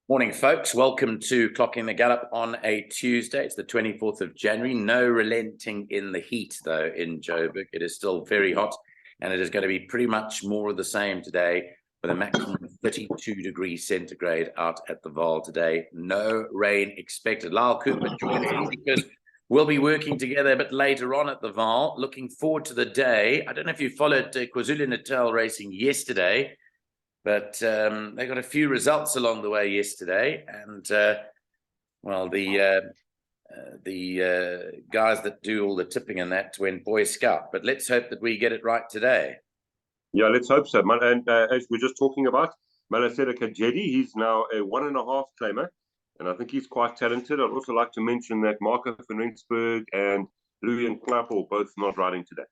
Morning, folks. Welcome to Clocking the Gallop on a Tuesday. It's the 24th of January. No relenting in the heat, though, in Joburg. It is still very hot, and it is going to be pretty much more of the same today, with a maximum of 32 degrees centigrade out at the Vaal today. No rain expected. Lyall Cooper joins in because we'll be working together a bit later on at the Vaal. Looking forward to the day. I don't know if you followed KwaZulu-Natal racing yesterday, but they got a few results along the way yesterday, and well, the guys that do all the tipping and that went Boy Scout. But let's hope that we get it right today. Yeah, let's hope so. And as we're just talking about, Malasera Kajedi, he's now a 1.5 claimer, and I think he's quite talented. I'd also like to mention that Marco van Rensburg and Louis and Knappel both not riding today.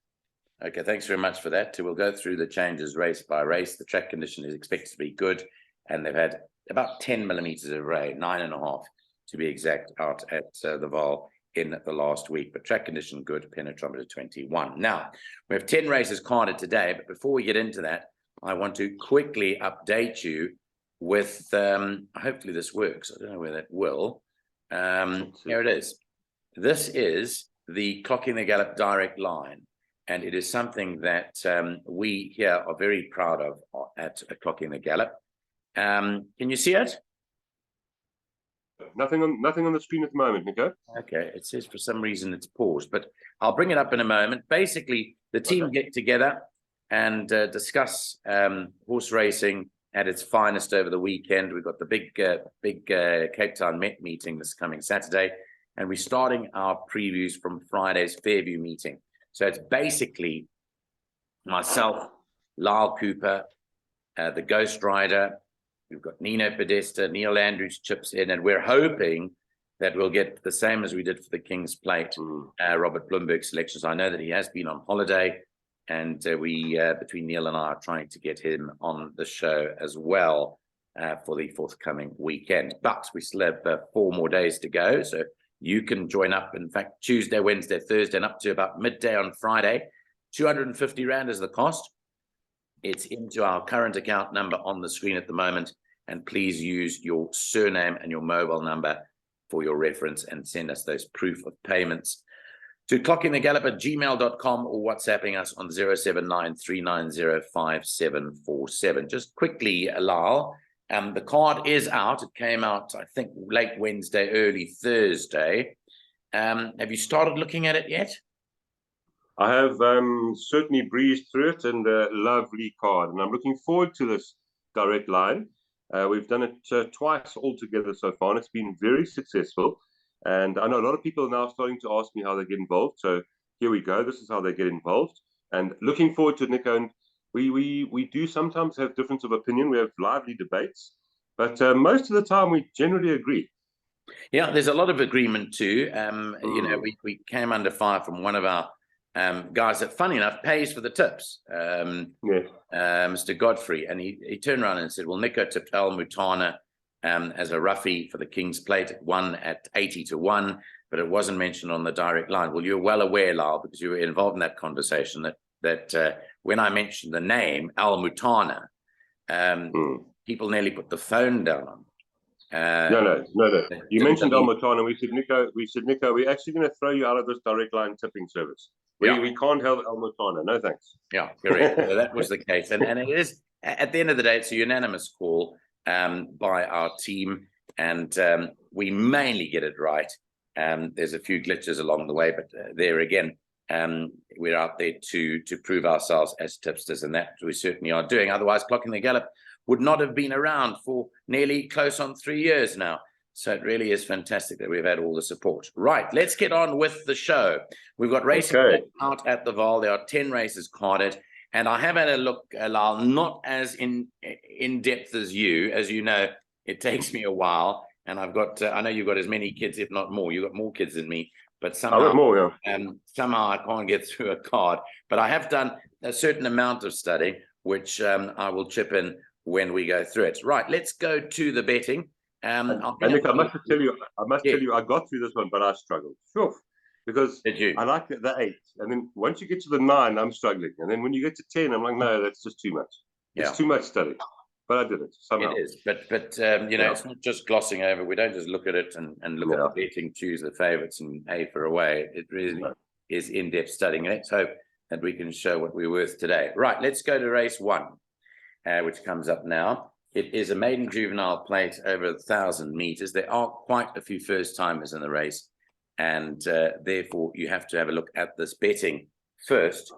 Okay, thanks very much for that. We'll go through the changes race by race. The track condition is expected to be good, and they've had about 10 millimeters of rain, 9.5 to be exact, out at the Vaal in the last week. But track condition good, penetrometer 21. Now, we have 10 races carded today, but before we get into that, I want to quickly update you with, hopefully this works. I don't know where that will. Here it is. This is the Clocking the Gallop direct line. And it is something that we here are very proud of at Clocking the Gallop. Can you see it? Nothing on the screen at the moment, Nico. Okay, it says for some reason it's paused, but I'll bring it up in a moment. Basically, the team get together and discuss horse racing at its finest over the weekend. We've got the big Cape Town Met meeting this coming Saturday, and we're starting our previews from Friday's Fairview meeting. So it's basically myself, Lyall Cooper, the Ghost Rider. We've got Nino Podesta, Neil Andrews chips in, and we're hoping that we'll get the same as we did for the King's Plate, Robert Bloomberg selections. I know that he has been on holiday, and we, between Neil and I, are trying to get him on the show as well for the forthcoming weekend. But we still have 4 more days to go, so you can join up. In fact, Tuesday, Wednesday, Thursday, and up to about midday on Friday. 250 Rand is the cost. It's into our current account number on the screen at the moment. And please use your surname and your mobile number for your reference and send us those proof of payments to clockingthegallop@gmail.com or WhatsApping us on 079-390-5747. Just quickly, Lyall, the card is out. It came out, I think, late Wednesday, early Thursday. Have you started looking at it yet? I have certainly breezed through it, and a lovely card. And I'm looking forward to this direct line. We've done it twice altogether so far, and it's been very successful. And I know a lot of people are now starting to ask me how they get involved. So here we go. This is how they get involved. And looking forward to it, Nico. And we do sometimes have difference of opinion. We have lively debates, but most of the time we generally agree. Yeah, there's a lot of agreement too. You know, we came under fire from one of our guys that, funny enough, pays for the tips, Mr. Godfrey, and he turned around and said, well, Nico tipped Al Mutana as a roughie for the King's Plate. It won at 80-1, but it wasn't mentioned on the direct line. Well, you're well aware, Lyall, because you were involved in that conversation, that when I mentioned the name Al Mutana, people nearly put the phone down. No. You mentioned Al Mutana. We said, Nico, we're actually going to throw you out of this direct line tipping service. We can't have Al Mutana. No, thanks. Yeah, correct. So that was the case. And it is, at the end of the day, it's a unanimous call by our team, and we mainly get it right. There's a few glitches along the way, but there again, we're out there to prove ourselves as tipsters, and that we certainly are doing. Otherwise, Clocking the Gallop would not have been around for nearly close on 3 years now. So it really is fantastic that we've had all the support. Right, let's get on with the show. We've got racing out at the Vaal. There are 10 races carded, and I have had a look, Lyall, not as in depth as you. As you know, it takes me a while, and I've got, I know you've got as many kids, if not more. You've got more kids than me, but somehow, somehow I can't get through a card. But I have done a certain amount of study, which I will chip in when we go through it. Right, let's go to the betting. And Nick, I must tell you, I got through this one, but I struggled. Sure. Because I like the 8. And then once you get to the 9, I'm struggling. And then when you get to 10, I'm like, no, that's just too much. It's too much study. but I did it somehow. It is, but you know, it's not just glossing over. We don't just look at it and look at the betting, choose the favourites, and A for away. It really is in-depth studying. Let's hope that we can show what we're worth today. Right, let's go to race 1, which comes up now. It is a maiden juvenile plate over 1,000 meters. There are quite a few first timers in the race, and therefore you have to have a look at this betting first.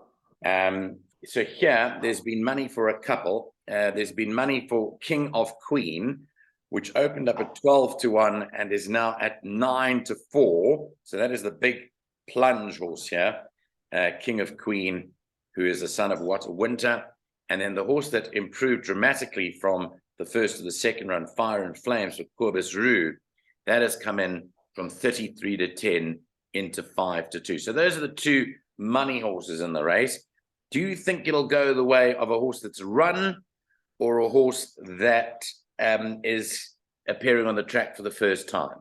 So here, there's been money for a couple. There's been money for King of Queen, which opened up at 12-1 and is now at 9-4. So that is the big plunge horse here, King of Queen, who is the son of what? Winter. And then the horse that improved dramatically from the first to the second run, Fire and Flames with Corbus Rue, that has come in from 33-10 into 5-2. So those are the two money horses in the race. Do you think it'll go the way of a horse that's run or a horse that is appearing on the track for the first time?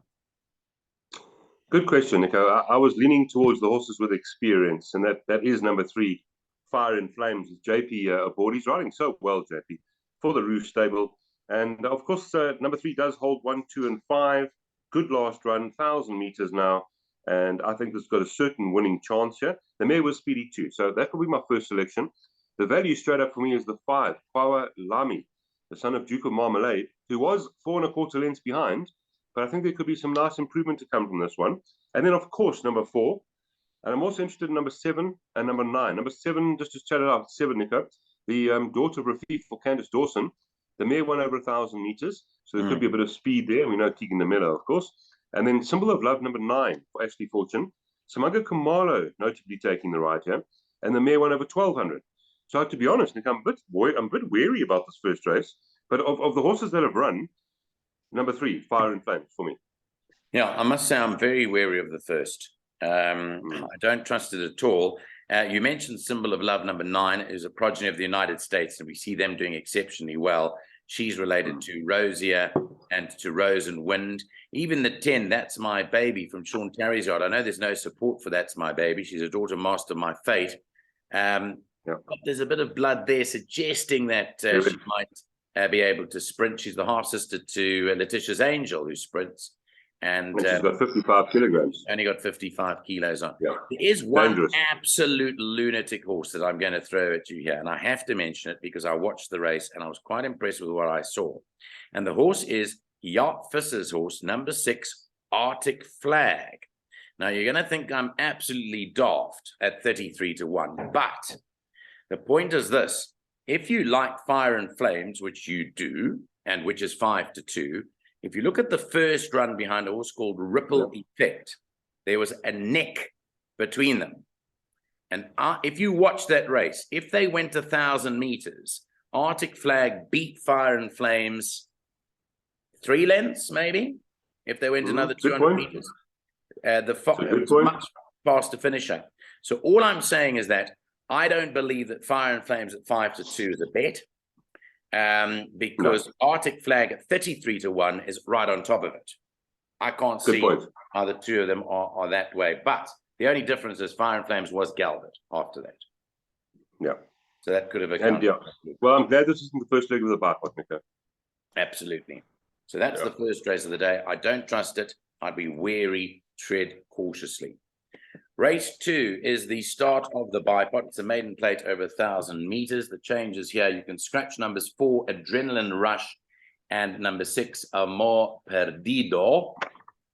Good question, Nico. I was leaning towards the horses with experience, and that is number 3, Fire and Flames, with JP aboard. He's riding so well, JP, for the Roof stable. And of course, number 3 does hold 1, 2, and 5. Good last run, 1,000 meters now. And I think it's got a certain winning chance here. The mare was speedy too, so that will be my first selection. The value straight up for me is the 5, Kwawa Lami, the son of Duke of Marmalade, who was 4 1/4 lengths behind, but I think there could be some nice improvement to come from this one. And then, of course, number 4, and I'm also interested in number 7 and number 9. Number 7, just to chat it out, 7, Nico, the daughter of Rafif for Candice Dawson. The mare won over 1,000 meters, so there could be a bit of speed there. We know Tegan the Miller, of course. And then Symbol of Love, number 9, for Ashley Fortune. Samaga Kamalo, notably taking the ride here. And the mare won over 1,200. So to be honest, Nick, I'm a bit wary about this first race. But of the horses that have run, number 3, Fire and Flames for me. Yeah, I must say I'm very wary of the first. I don't trust it at all. You mentioned Symbol of Love, number 9, is a progeny of the United States, and we see them doing exceptionally well. She's related to Rosier and to Rose and Wind. Even the 10, That's My Baby from Sean Terry's yard. I know there's no support for That's My Baby. She's a daughter master, My Fate. But there's a bit of blood there suggesting that she might be able to sprint. She's the half sister to Letitia's Angel, who sprints. And she's got 55 kilograms. Only got 55 kilos on. Yeah. There is one absolute lunatic horse that I'm going to throw at you here. And I have to mention it because I watched the race and I was quite impressed with what I saw. And the horse is Yacht Fisser's horse, number 6, Arctic Flag. Now, you're going to think I'm absolutely daft at 33-1. But the point is this. If you like Fire and Flames, which you do, and which is 5-2, if you look at the first run behind a horse called Ripple Effect, there was a neck between them. And if you watch that race, if they went 1,000 meters, Arctic Flag beat Fire and Flames 3 lengths, maybe, if they went another 200 meters. It was a much faster finisher. So all I'm saying is that I don't believe that Fire and Flames at 5-2 is a bet. Because Arctic Flag at 33-1 is right on top of it. I can't see how the two of them are that way. But the only difference is Fire and Flames was Gallop after that. Yeah. So that could have accounted. Well, I'm glad this isn't the first leg of the bike, Nico. Absolutely. So that's the first race of the day. I don't trust it. I'd be wary, tread cautiously. Race 2 is the start of the bipod. It's a maiden plate over 1,000 meters. The changes here, you can scratch numbers 4, Adrenaline Rush, and number 6, Amor Perdido,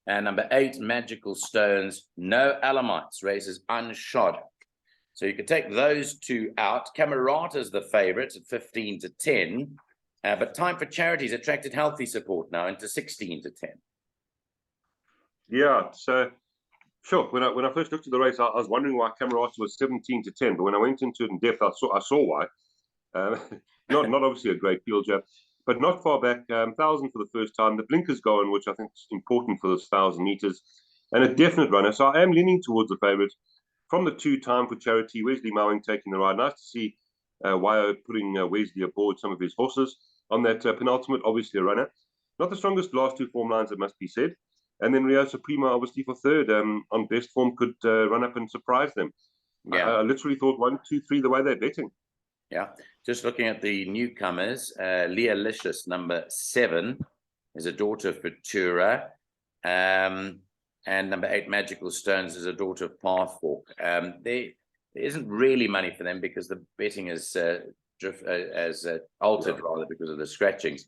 and number 8, Magical Stones. No Alamites. Race is unshod. So you could take those two out. Camerata is the favorite at 15-10, but Time for Charities attracted healthy support now into 16-10. Yeah, so sure. When I first looked at the race, I was wondering why Camerata was 17-10, but when I went into it in depth, I saw why. Not obviously a great field, Jeff, but not far back. 1,000 for the first time. The blinkers going, which I think is important for this 1,000 meters, and a definite runner. So I am leaning towards the favorite. From the 2, Time for Charity, Wesley Mowing taking the ride. Nice to see Wyo putting Wesley aboard some of his horses on that penultimate. Obviously a runner. Not the strongest last 2 form lines, it must be said. And then Rio Suprema, obviously, for 3rd, on best form, could run up and surprise them. Yeah. I literally thought 1, 2, 3, the way they're betting. Yeah. just looking at the newcomers, Lyall, number 7, is a daughter of Futura. And number 8, Magical Stones, is a daughter of Pathwalk. There isn't really money for them because the betting is altered rather because of the scratchings.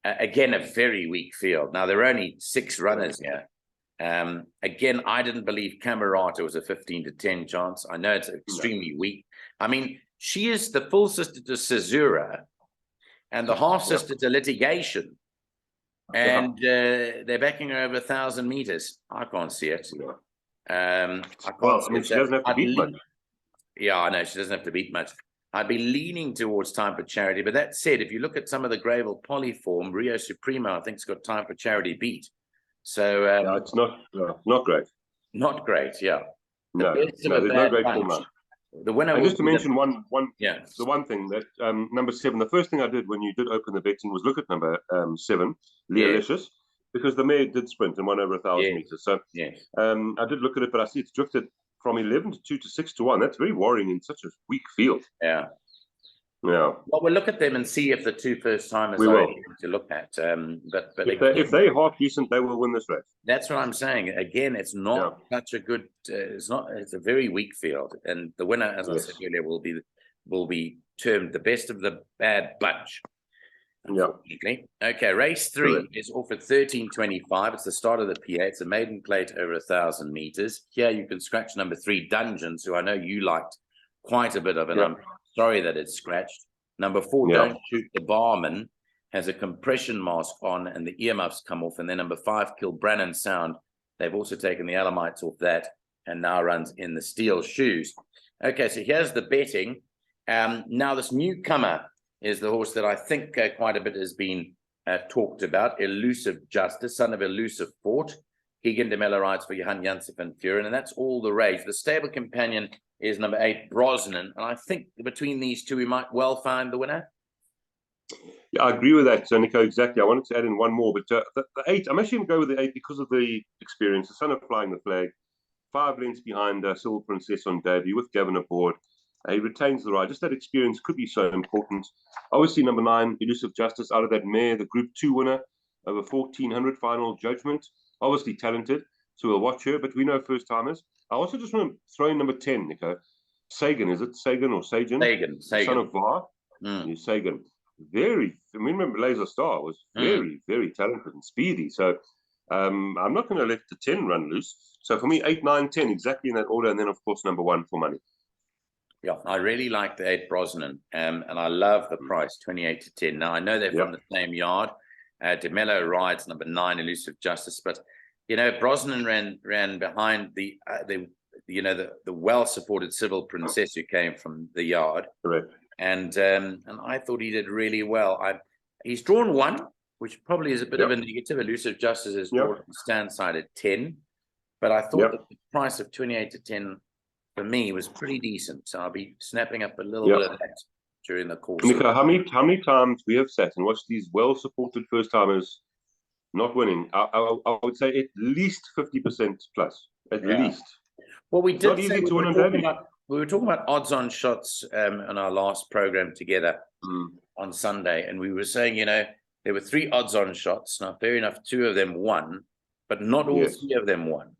Again, a very weak field. Now, there are only 6 runners here. Again, I didn't believe Camerata was a 15-10 chance. I know it's extremely weak. I mean, she is the full sister to Cesura and the half sister to Litigation. And they're backing her over 1,000 meters. I can't see it. I can't see she doesn't have to beat much. Yeah, I know she doesn't have to beat much. I'd be leaning towards Time for Charity. But that said, if you look at some of the Gravel polyform, Rio Supremo, I think, has got Time for Charity beat. So it's not great. Not great, yeah. No, there's no great form now. The winner. And just to mention the one thing that number 7. The first thing I did when you did open the betting was look at number 7, Lyall, because the mare did sprint and won over 1,000 meters. So I did look at it, but I see it's drifted from 11 to 2 to 6 to 1. That's very worrying in such a weak field. Yeah. Yeah. Well, we'll look at them and see if the 2 first timers are anything to look at. But if they're half decent, they will win this race. That's what I'm saying. Again, it's not such a good. It's a very weak field, and the winner, as I said earlier, will be termed the best of the bad bunch. Unfortunately. Okay, race 3 is off at 13:25. It's the start of the PA. It's a maiden plate over 1,000 meters. Here you can scratch number 3, Dungeons, who I know you liked quite a bit of, and I'm sorry that it's scratched. Number 4, Don't Shoot the Barman, has a compression mask on and the earmuffs come off. And then number 5, Kilbrannan Sound. They've also taken the alamites off that and now runs in the steel shoes. Okay, so here's the betting. Now this newcomer is the horse that I think quite a bit has been talked about. Elusive Justice, son of Elusive Fort. Keegan de Mello rides for Johan Janssen van Vuren, and that's all the rage. The stable companion is number 8, Brosnan, and I think between these 2, we might well find the winner. Yeah, I agree with that, Nico, exactly. I wanted to add in one more, but the 8, I'm actually going to go with the 8 because of the experience. The son of Flying the Flag, 5 lengths behind Silver Princess on debut with Gavin aboard. He retains the ride. Just that experience could be so important. Obviously, number 9, Elusive Justice, out of that mare, the Group 2 winner over 1,400 final judgment. Obviously talented, so we'll watch her, but we know first-timers. I also just want to throw in number 10, Nico. Sagan, is it Sagan or Sagan? Sagan. Son of Vaal. Sagan. Remember Laser Star was very, very talented and speedy. So I'm not going to let the 10 run loose. So for me, 8, 9, 10, exactly in that order. And then, of course, number 1 for money. Yeah, I really like the 8 Brosnan, and I love the price, 28-10. Now, I know they're from the same yard. De Mello rides number 9, Elusive Justice, but Brosnan ran behind the well-supported Civil Princess who came from the yard. Correct. And I thought he did really well. He's drawn 1, which probably is a bit of a negative. Elusive Justice is drawn stand side at 10, but I thought that the price of 28-10 for me was pretty decent. So I'll be snapping up a little bit of that during the course. Nico, how many times we have sat and watched these well-supported first-timers not winning? I would say at least 50% plus, at least. Well, we did. Not easy to win on debut. We were talking about odds-on shots on our last program together on Sunday, and we were saying, there were 3 odds-on shots. Now, fair enough, 2 of them won, but not all 3 of them won.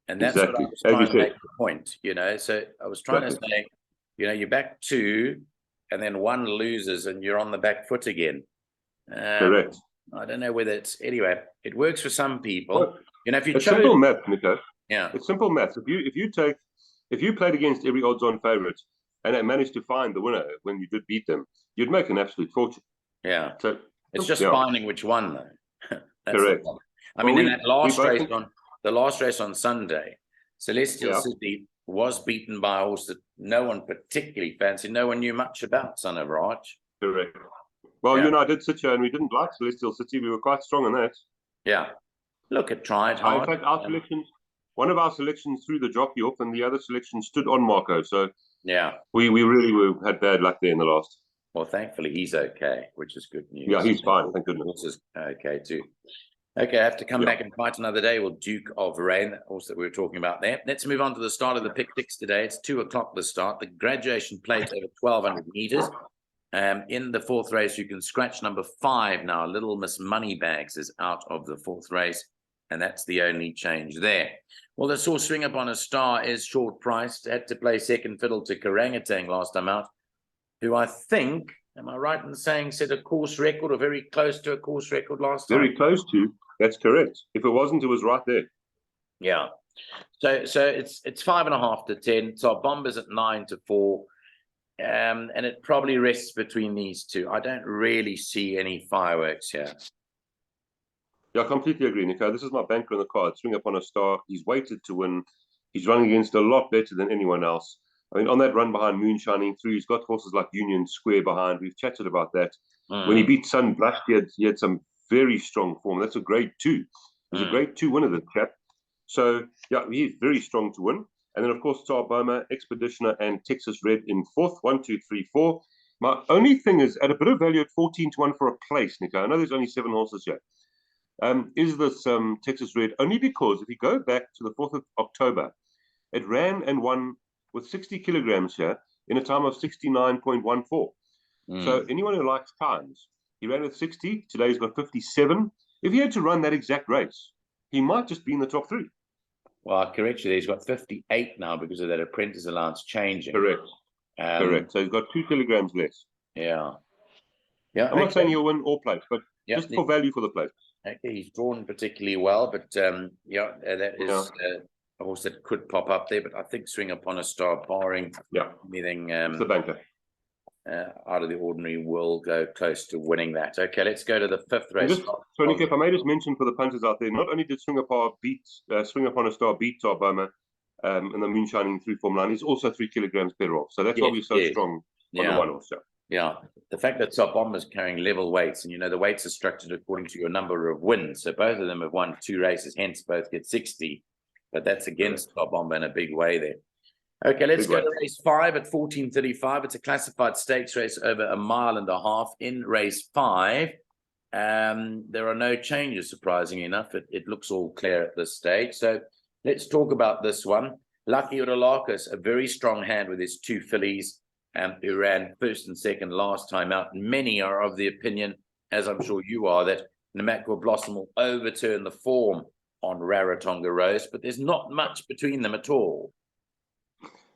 And that's what I was trying to make the point, So I was trying to say, you back 2, and then 1 loses, and you're on the back foot again. Correct. I don't know whether it's anyway. It works for some people. Well, If you it's simple math, Nico. Yeah, it's simple math. If you played against every odds-on favorite and managed to find the winner when you did beat them, you'd make an absolute fortune. Yeah. So it's just finding which one, though. Correct. I mean, in that last race on Sunday, Celestial City was beaten by a horse that no one particularly fancied. No one knew much about, Son of Raj. Correct. Well, you and I did sit here and we didn't like Celestial City. We were quite strong on that. Yeah. Look, it tried hard. In fact, one of our selections threw the jockey off and the other selection stood on Marco. So we really had bad luck there in the last. Well, thankfully, he's okay, which is good news. Yeah, he's fine. Thank goodness. Horse is okay, too. Okay, I have to come back and fight another day. Well, Duke of Rain, that horse that we were talking about there. Let's move on to the start of the pick six today. It's 2 o'clock the start. The graduation plate over 1,200 meters. In the fourth race, you can scratch number 5 now. Little Miss Moneybags is out of the fourth race, and that's the only change there. Well, the horse Swing Up on a Star is short priced. Had to play second fiddle to Karangatang last time out, who I think, am I right in saying, set a course record or very close to a course record last time? Very close to. That's correct. If it wasn't, it was right there. Yeah. So it's 5.5 to 10. So our Bombers at 9 to 4. And it probably rests between these two. I don't really see any fireworks here. Yeah, I completely agree, Nico. This is my banker in the card. Swing Up on a Star. He's weighted to win. He's running against a lot better than anyone else. I mean, on that run behind Moonshining Through, he's got horses like Union Square behind. We've chatted about that. When he beat Sun Blush, he had some very strong form. That's a grade 2. He's a grade 2 winner, the chap. So, yeah, he's very strong to win. And then, of course, Tsar Boma, Expeditioner, and Texas Red in fourth. 1, 2, 3, 4. My only thing is, at a bit of value at 14 to 1 for a place, Nico. I know there's only 7 horses here. Is this Texas Red? Only because if you go back to the 4th of October, it ran and won with 60 kilograms here in a time of 69.14. So anyone who likes times, he ran with 60. Today he's got 57. If he had to run that exact race, he might just be in the top 3. Well, I correct you. He's got 58 now because of that apprentice allowance changing. Correct. Correct. So he's got 2 kilograms less. Yeah. Yeah. I'm not saying he'll win all place, but just for value for the place. Okay, he's drawn particularly well, but yeah, that is a horse that could pop up there. But I think Swing Up on a Star, barring anything it's the banker. Out of the ordinary, will go close to winning that. Okay, let's go to the 5th race. So, Nico, if I may just mention for the punters out there, not only did Swing Up on a Star beat Tsar Boma in the Moonshining Through Form 9, he's also 3 kilograms better off. So that's why we're so strong on the one horse. Yeah, the fact that Tsar Boma is carrying level weights, and the weights are structured according to your number of wins. So both of them have won 2 races, hence both get 60. But that's against Tsar Boma in a big way there. Okay, let's go to race 5 at 14:35. It's a classified stakes race over 1.5 miles. In race 5, there are no changes, surprisingly enough. It looks all clear at this stage. So let's talk about this one. Lucky Uralakis, a very strong hand with his 2 fillies, who ran first and second last time out. Many are of the opinion, as I'm sure you are, that Namakwa Blossom will overturn the form on Rarotonga Rose, but there's not much between them at all.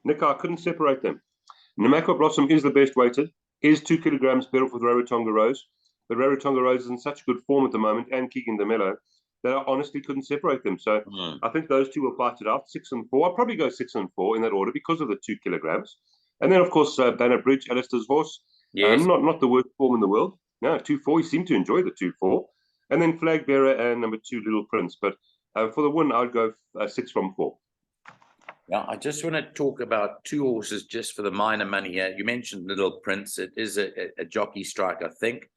Nico, I couldn't separate them. Namakwa Blossom is the best weighted, is 2 kilograms better with Rarotonga Rose. But Rarotonga Rose is in such good form at the moment, and Keegan DeMello, that I honestly couldn't separate them. So I think those two will fight it out, 6 and 4. I'll probably go 6 and 4 in that order because of the 2 kilograms. And then, of course, Banner Bridge, Alistair's horse. Yes. Not the worst form in the world. No, 2-4. He seemed to enjoy the 2-4. And then Flag Bearer and number 2, Little Prince. But for the win, I'd go 6 from 4. Yeah, I just want to talk about 2 horses just for the minor money here. You mentioned Little Prince. It is a jockey strike, I think,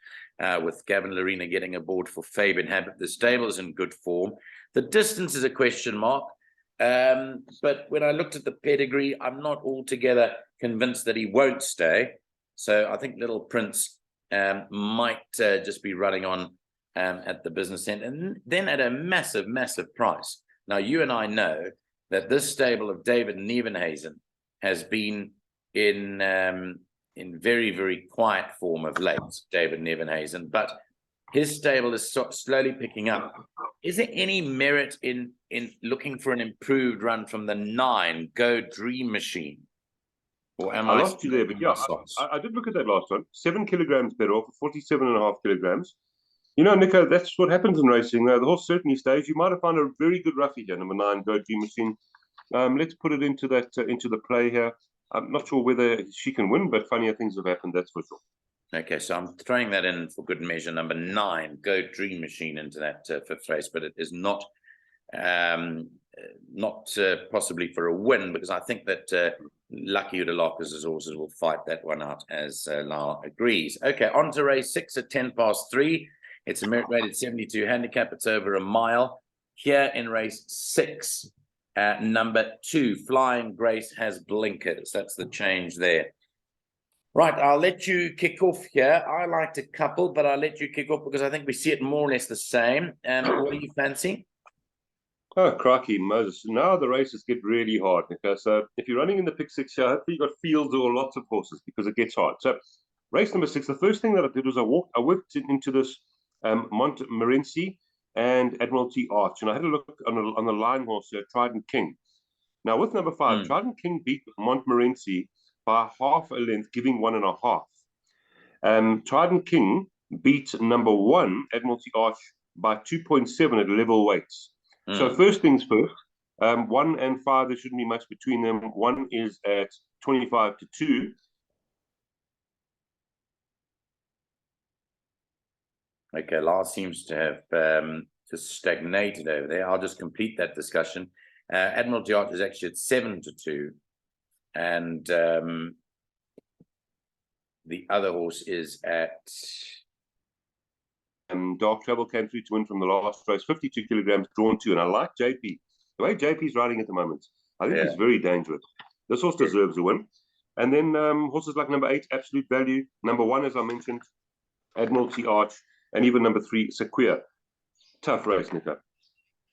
with Gavin Larena getting aboard for Fabian Habit. The stable is in good form. The distance is a question mark. But when I looked at the pedigree, I'm not altogether convinced that he won't stay. So I think Little Prince might just be running on at the business end, and then at a massive, massive price. Now, you and I know that this stable of David Nevenhuizen has been in very, very quiet form of late, David Nevenhuizen, but his stable is slowly picking up. Is there any merit in looking for an improved run from the 9, Go Dream Machine? Or am I lost you there, but yeah, I did look at that last one. 7 kilograms better off, 47.5 kilograms. Nico, that's what happens in racing. The horse certainly stays. You might have found a very good roughie here, number 9, Go Dream Machine. Let's put it into the play here. I'm not sure whether she can win, but funnier things have happened, that's for sure. Okay, so I'm throwing that in for good measure. Number 9, Go Dream Machine, into that 5th race, but it is not possibly for a win, because I think that Lucky Udalakis' horses will fight that one out, as Lyall agrees. Okay, on to race 6 at 3:10. It's a merit rated 72 handicap. It's over 1 mile. Here in race 6, number 2, Flying Grace has blinkers. That's the change there. Right, I'll let you kick off here. I liked a couple, but I'll let you kick off because I think we see it more or less the same. What do you fancy? Oh, crikey, Moses. Now the races get really hard, because if you're running in the pick 6 here, hopefully you've got fields or lots of horses, because it gets hard. So Race number 6, the first thing that I did was I worked into this Montmorency and Admiralty Arch, and I had a look on the line horse here, Trident King. Now, with number 5, Trident King beat Montmorency by half a length, giving 1.5. Trident King beat number 1, Admiralty Arch, by 2.7 at level weights. So first things first, 1 and 5, there shouldn't be much between them. 1 is at 25-2. Okay, Lars seems to have just stagnated over there. I'll just complete that discussion. Admiralty Arch is actually at 7-2, and the other horse is at. Dark Travel came through to win from the last race, 52 kilograms, drawn 2, and I like JP. The way JP's riding at the moment, I think he's very dangerous. This horse deserves a win. And then horses like number 8, Absolute Value, number 1, as I mentioned, Admiralty Arch, and even number 3, Sequoia. Tough race, Nico.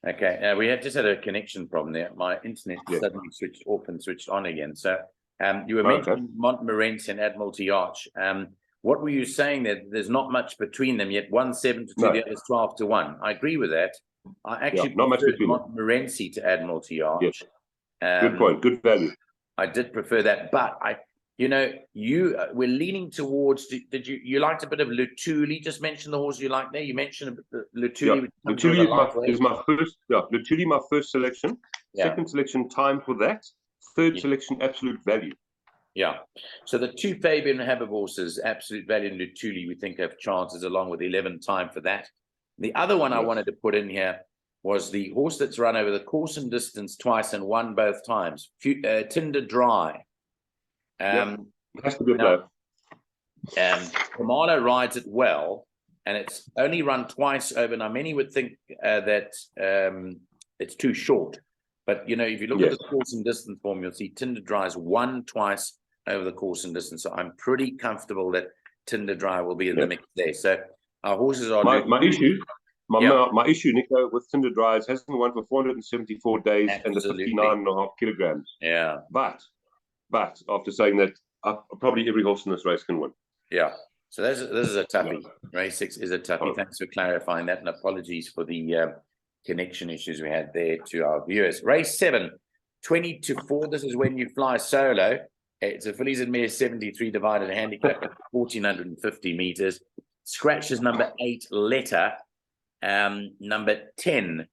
Okay, we just had a connection problem there. My internet suddenly switched off and switched on again. So you were mentioning Montmorency and Admiralty Arch. What were you saying that there's not much between them yet? 1-7-2, the other's 12-1. I agree with that. I actually not much between Montmorency to Admiralty Arch. Yes. Good point. Good value. I did prefer that, but we're leaning towards. Did you liked a bit of Lutuli? Just mention the horse you like there. You mentioned Lutuli. Yeah. Lutuli is my first. Yeah, Lutuli, my first selection. Yeah. Second selection, Time for That. Third selection, Absolute Value. Yeah. So the 2 Fabian Habib horses, Absolute Value and Lutuli, we think have chances, along with 11 Time for That. The other one I wanted to put in here was the horse that's run over the course and distance twice and won both times, Tinder Dry. Has to be a player. Kamala rides it well, and it's only run twice over. Now, many would think that it's too short, but if you look at the course and distance form, you'll see Tinder Dry's won twice over the course and distance. So I'm pretty comfortable that Tinder Dry will be in the mix there. So our horses are my issue, Nico, with Tinder Dry hasn't won for 474 days and the 59.5 kilograms. Yeah, but after saying that, probably every horse in this race can win. Yeah. So this is a toughie. Race 6 is a toughie. Thanks for clarifying that, and apologies for the connection issues we had there to our viewers. Race 7, 20-4. This is when you fly solo. It's a fillies and mares 73 divided handicap at 1,450 meters. Scratches number 8, Letter. Number 10,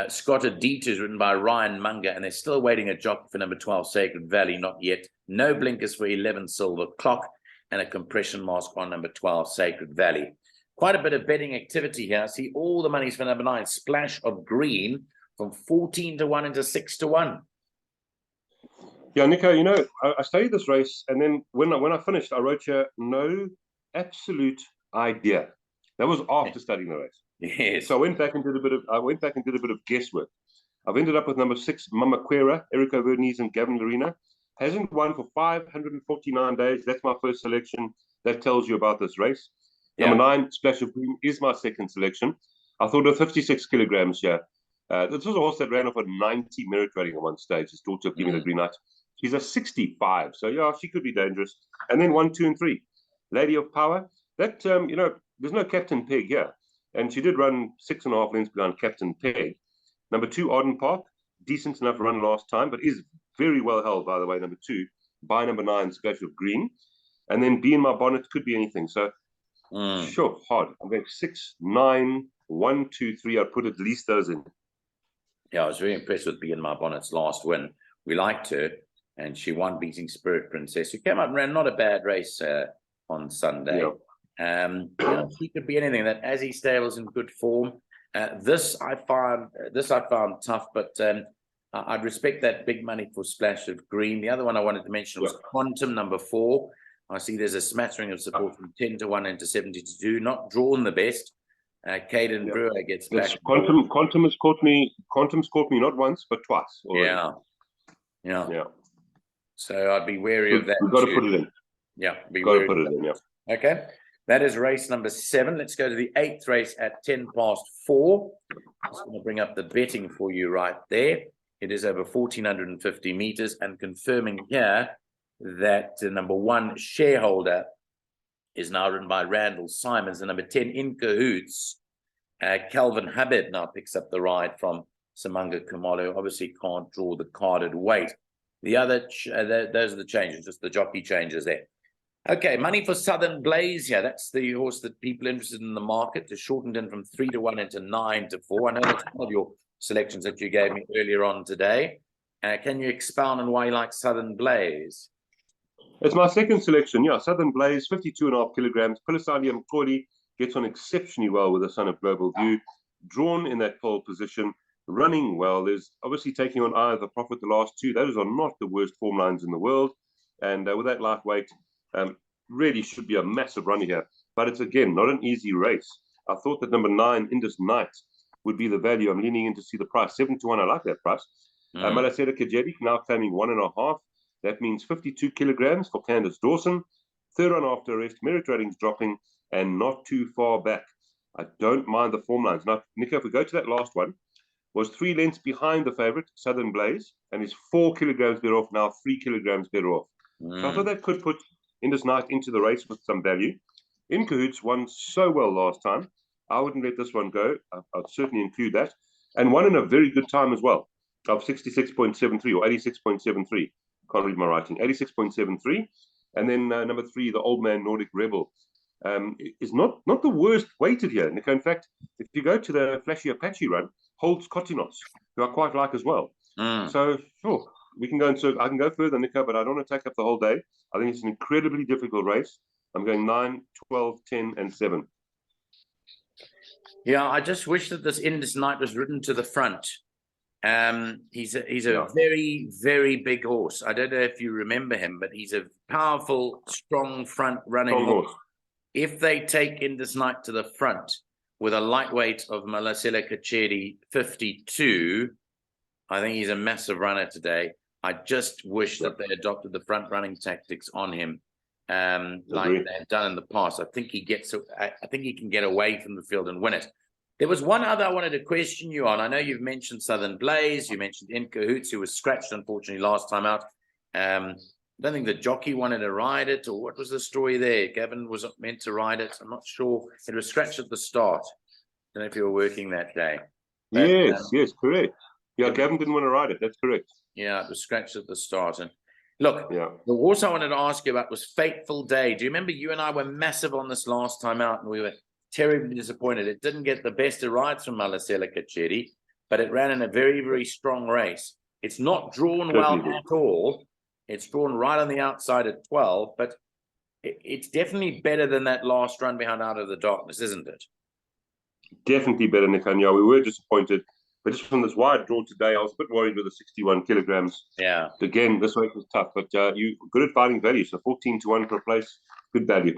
Scott Aditya, written by Ryan Munger, and they're still waiting a jockey for number 12, Sacred Valley, not yet. No blinkers for 11, Silver Clock, and a compression mask on number 12, Sacred Valley. Quite a bit of betting activity here. I see all the money's for number 9, Splash of Green, from 14-1 into 6-1. Yeah, Nico, I studied this race, and then when I finished, I wrote here, no absolute idea. That was after studying the race. Yes. So I went back and did a bit of guesswork. I've ended up with number 6, Mama Quera, Erico Vernies and Gavin Lorena. Hasn't won for 549 days. That's my first selection. That tells you about this race. Number 9, Splash of Green, is my second selection. I thought of 56 kilograms here. This was a horse that ran off at 90 merit rating at one stage. His daughter gave me the green light. She's a 65, so yeah, she could be dangerous. And then 1, 2, and 3, Lady of Power. That there's no Captain Peg here, and she did run 6.5 lengths behind Captain Peg. Number 2, Arden Park, decent enough run last time, but is very well held, by the way. Number 2, by number 9, Splash of Green, and then Be in My Bonnet could be anything. So sure, hard. I'm going 6, 9, 1, 2, 3. I'd put at least those in. Yeah, I was very impressed with Be in My Bonnet's last win. We liked her, and she won beating Spirit Princess, who came up and ran not a bad race on Sunday. She could be anything. That Azzy Stable's in good form. This I found tough, but I'd respect that big money for Splash of Green. The other one I wanted to mention was Quantum, number 4. I see there's a smattering of support from 10-1 into 70-2. Not drawn the best. Caden Brewer gets back. Quantum's caught me not once but twice already. Yeah. So I'd be wary of that. We've got to put it in. Yeah, Got to put it in. Yeah. Okay. That is race number 7. Let's go to the 8th race at 4:10. I'm just going to bring up the betting for you right there. It is over 1,450 meters, and confirming here that the number 1 shareholder is now ridden by Randall Simons. And number 10, In Cahoots, Calvin Hubbard now picks up the ride from Samanga Kumalo. Obviously can't draw the carded weight. The other, those are the changes, just the jockey changes there. Okay, money for Southern Blaze here. That's the horse that people interested in the market is shortened in from 3 to 1 into 9 to 4. I know that's one of your selections that you gave me earlier on today. Can you expound on why you like Southern Blaze? It's my second selection. Yeah, Southern Blaze, 52.5 kilograms. Pilasani Mkoli gets on exceptionally well with the Son of Global View. Drawn in that pole position, running well. There's obviously taking on Eye of the Prophet the last two. Those are not the worst form lines in the world. And with that lightweight, really should be a massive runner here. But it's, again, not an easy race. I thought that number 9, Indus Knight, would be the value. I'm leaning in to see the price. 7 to 1, I like that price. Malasera Kajedi now claiming 1.5. That means 52 kilograms for Candace Dawson. Third run after arrest, merit ratings dropping and not too far back. I don't mind the form lines. Now, Nico, if we go to that last one, was 3 lengths behind the favorite, Southern Blaze, and is 4 kilograms better off, now 3 kilograms better off. So I thought that could put Indus Knight into the race with some value. In Cahoots won so well last time. I wouldn't let this one go. I'd certainly include that. And won in a very good time as well, of 66.73 or 86.73. Can't read my writing. 86.73. And then number 3, the Old Man Nordic Rebel, is not the worst weighted here, Nico. In fact, if you go to the Flashy Apache run, holds Kotinos, who I quite like as well. So, sure, we can go I can go further, Nico, but I don't want to take up the whole day. I think it's an incredibly difficult race. I'm going 9, 12, 10, and 7. Yeah, I just wish that this Indus Knight was ridden to the front. He's a very, very big horse. I don't know if you remember him, but he's a powerful, strong front running horse. If they take Indus Knight to the front with a lightweight of Malasela Kachedi 52, I think he's a massive runner today. I just wish that they adopted the front running tactics on him, like they have done in the past. I think he can get away from the field and win it. There was one other I wanted to question you on. I know you've mentioned Southern Blaze, you mentioned In Cahoots, who was scratched, unfortunately, last time out. I don't think the jockey wanted to ride it, or what was the story there? Gavin was meant to ride it. I'm not sure. It was scratched at the start. I don't know if you were working that day. But, yes, correct. Yeah, Gavin didn't want to ride it. That's correct. Yeah, it was scratched at the start. And look, the horse I wanted to ask you about was Fateful Day. Do you remember you and I were massive on this last time out, and we were terribly disappointed? It didn't get the best of rides from Malasela Kachedi, but it ran in a very, very strong race. It's not drawn well at all. It's drawn right on the outside at 12, but it's definitely better than that last run behind Out of the Darkness, isn't it? Definitely better, Nick. Yeah, we were disappointed. But just from this wide draw today, I was a bit worried with the 61 kilograms. Yeah. Again, this week was tough, but you good at finding value. So 14 to 1 per place, good value.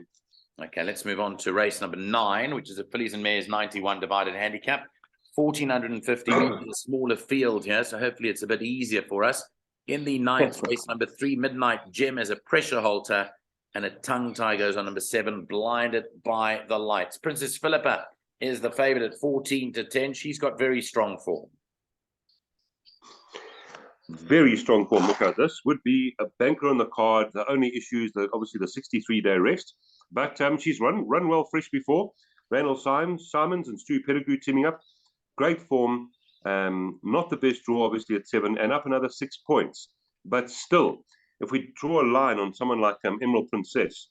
Okay, let's move on to race number 9, which is a Fillies and Mares 91 divided handicap. 1,450 meters, a smaller field here, so hopefully it's a bit easier for us. In the 9th race, number 3, Midnight Gem, as a pressure halter, and a tongue tie goes on number 7, Blinded by the Lights. Princess Philippa is the favorite at 14 to 10. She's got very strong form. Very strong form. Look at this. Would be a banker on the card. The only issue is obviously the 63-day rest. But she's run well fresh before. Randall Simons and Stu Pettigrew teaming up. Great form. Not the best draw, obviously, at 7, and up another 6 points. But still, if we draw a line on someone like Emerald Princess,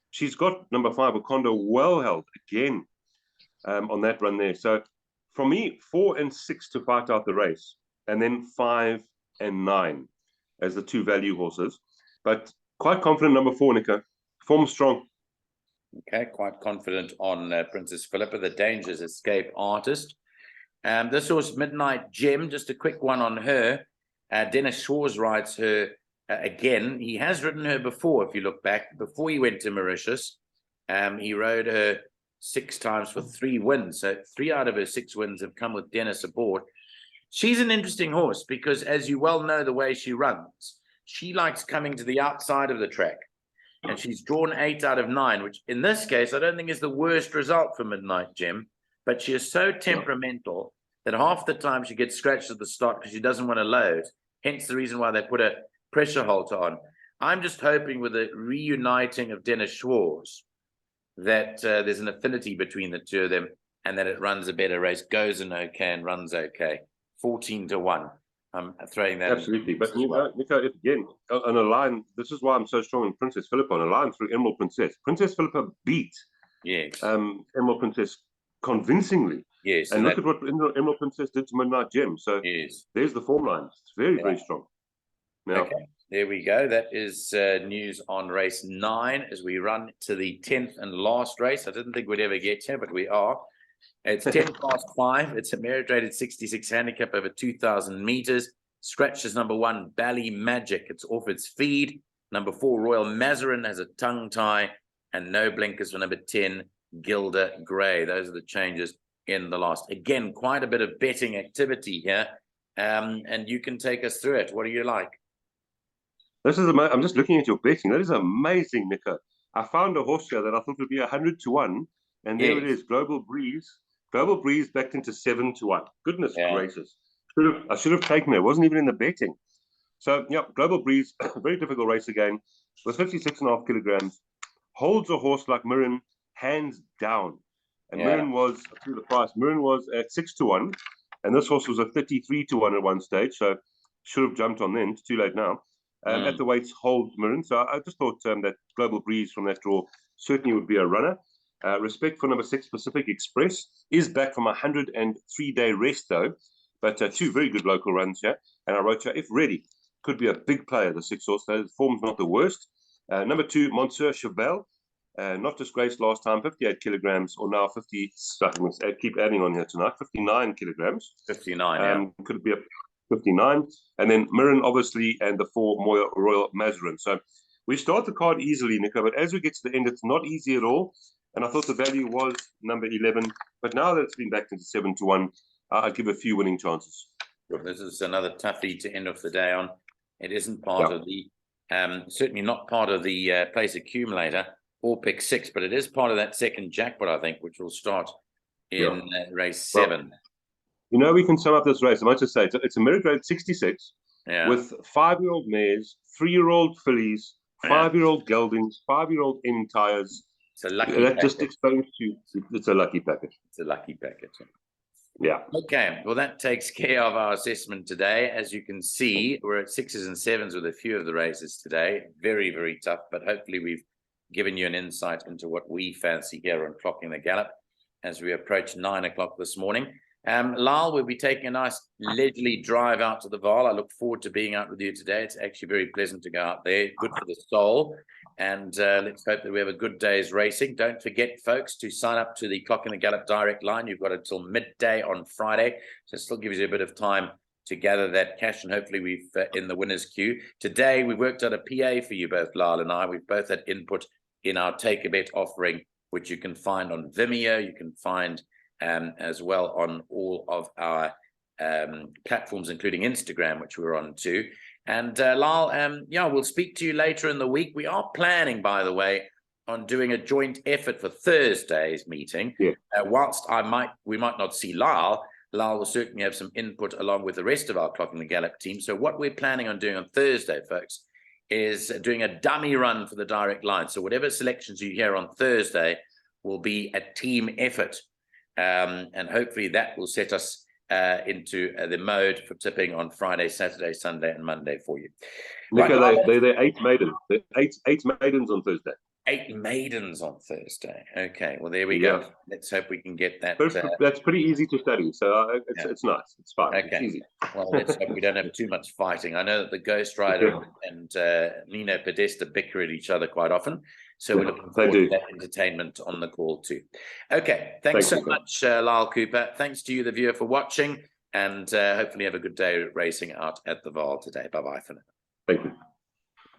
she's got number 5, Okondo, well held again on that run there. So for me, 4 and 6 to fight out the race, and then 5 and 9 as the 2 value horses. But quite confident number 4, Nico. Form strong. Okay, quite confident on Princess Philippa, the Dangers Escape artist. This horse, Midnight Gem, just a quick one on her. Dennis Schwarz rides her again. He has ridden her before, if you look back, before he went to Mauritius. He rode her 6 times for 3 wins. So 3 out of her 6 wins have come with Dennis aboard. She's an interesting horse because, as you well know, the way she runs, she likes coming to the outside of the track. And she's drawn 8 out of 9, which in this case, I don't think is the worst result for Midnight Gem. But she is so temperamental that half the time she gets scratched at the start because she doesn't want to load. Hence the reason why they put a pressure halter on. I'm just hoping with the reuniting of Dennis Schwarz that there's an affinity between the two of them, and that it runs a better race, goes in okay, and runs okay. 14-1. I'm throwing that. Absolutely. But you know, Nico, again, on a line, this is why I'm so strong in Princess Philippa, on a line through Emerald Princess. Princess Philippa beat Emerald Princess convincingly. Yes. And look at what Emerald Princess did to Midnight Gem. So there's the form line. It's very, very strong. Now, okay, there we go. That is news on race 9 as we run to the 10th and last race. I didn't think we'd ever get here, but we are. It's 5:10. It's a merit-rated 66 handicap over 2,000 meters. Scratches number 1, Bally Magic. It's off its feed. Number 4, Royal Mazarin has a tongue tie, and no blinkers for number 10, Gilda Gray. Those are the changes in the last. Again, quite a bit of betting activity here, and you can take us through it. What do you like? This is I'm just looking at your betting. That is amazing, Nico. I found a horse here that I thought would be 100-1, and there it is, Global Breeze. Global Breeze backed into 7-1. Goodness gracious. I should have taken it. It wasn't even in the betting. So, yeah, Global Breeze, very difficult race again, with 56.5 kilograms. Holds a horse like Mirren, hands down. And Mirren was, through the price, Mirren was at 6-1, and this horse was at 33-1 at one stage, so should have jumped on then. It's too late now. At the weights, holds Mirren. So I just thought that Global Breeze from that draw certainly would be a runner. Respect for number 6, Pacific Express, is back from a 103-day rest, though. But 2 very good local runs here. And I wrote here, if ready, could be a big player, the 6 horse. The form's not the worst. Number 2, Monsieur Cheval, not disgraced last time, 58 kilograms, or now 50, I keep adding on here tonight, 59 kilograms. 59, Could be a 59. And then Mirren, obviously, and the 4, Royal Mazarin. So we start the card easily, Nico, but as we get to the end, it's not easy at all. And I thought the value was number 11. But now that it's been backed into 7-1, I'll give a few winning chances. This is another toughie to end off the day on. It isn't part of the, certainly not part of the place accumulator or pick 6, but it is part of that second jackpot, I think, which will start in race 7. Well, you know, we can sum up this race. I might just say it's a merit grade 66 with 5-year-old mares, 3-year-old fillies, 5-year-old geldings, 5-year-old in tires. It's a lucky that just explains to you it's a lucky package. It's a lucky package. Yeah. Okay. Well, that takes care of our assessment today. As you can see, we're at 6s and 7s with a few of the races today. Very, very tough, but hopefully we've given you an insight into what we fancy here on Clocking the Gallop as we approach 9 o'clock this morning. Lyall will be taking a nice leisurely drive out to the Vaal. I look forward to being out with you today. It's actually very pleasant to go out there. Good for the soul. And let's hope that we have a good day's racing. Don't forget, folks, to sign up to the Clocking the Gallop direct line. You've got until midday on Friday. So it still gives you a bit of time to gather that cash. And hopefully we've in the winner's queue. Today, we worked out a PA for you both, Lyall and I. We've both had input in our Take a Bet offering, which you can find on Vimeo. You can find as well on all of our platforms, including Instagram, which we're on too. And Lyall, we'll speak to you later in the week. We are planning, by the way, on doing a joint effort for Thursday's meeting. Whilst we might not see Lyall will certainly have some input along with the rest of our Clocking the Gallop team. So what we're planning on doing on Thursday, folks, is doing a dummy run for the direct line. So whatever selections you hear on Thursday will be a team effort. And hopefully that will set us into the mode for tipping on Friday, Saturday, Sunday, and Monday for you. Nico, they're 8 maidens. Eight maidens on Thursday. 8 maidens on Thursday. Okay, well, there we go. Let's hope we can get that. That's pretty easy to study, so it's nice. It's fine. Okay. It's easy. Well, let's hope we don't have too much fighting. I know that the Ghost Rider and Nino Podesta bicker at each other quite often, so we're looking forward to that entertainment on the call too. Okay, thanks so much, Lyall Cooper. Thanks to you, the viewer, for watching, and hopefully have a good day racing out at the Vaal today. Bye-bye for now. Thank you.